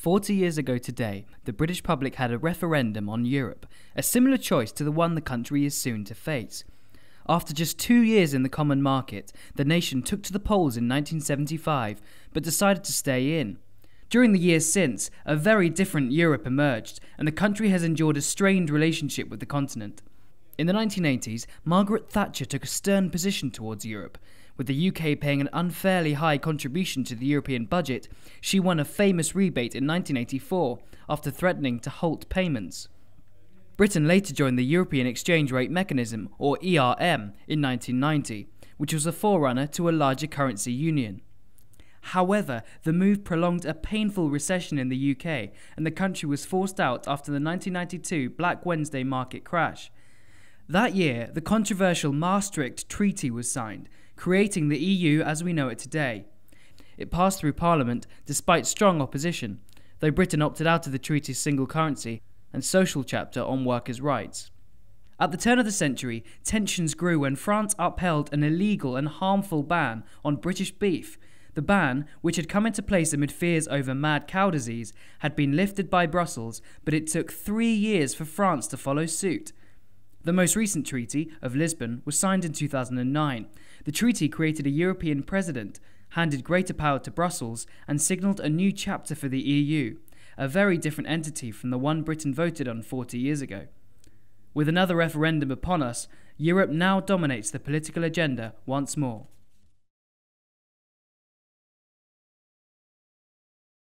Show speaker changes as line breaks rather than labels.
40 years ago today, the British public had a referendum on Europe, a similar choice to the one the country is soon to face. After just 2 years in the common market, the nation took to the polls in 1975, but decided to stay in. During the years since, a very different Europe emerged, and the country has endured a strained relationship with the continent. In the 1980s, Margaret Thatcher took a stern position towards Europe. With the UK paying an unfairly high contribution to the European budget, she won a famous rebate in 1984 after threatening to halt payments. Britain later joined the European Exchange Rate Mechanism, or ERM, in 1990, which was a forerunner to a larger currency union. However, the move prolonged a painful recession in the UK, and the country was forced out after the 1992 Black Wednesday market crash. That year, the controversial Maastricht Treaty was signed, creating the EU as we know it today. It passed through Parliament despite strong opposition, though Britain opted out of the treaty's single currency and social chapter on workers' rights. At the turn of the century, tensions grew when France upheld an illegal and harmful ban on British beef. The ban, which had come into place amid fears over mad cow disease, had been lifted by Brussels, but it took 3 years for France to follow suit. The most recent treaty, of Lisbon, was signed in 2009. The treaty created a European president, handed greater power to Brussels, and signalled a new chapter for the EU, a very different entity from the one Britain voted on 40 years ago. With another referendum upon us, Europe now dominates the political agenda once more.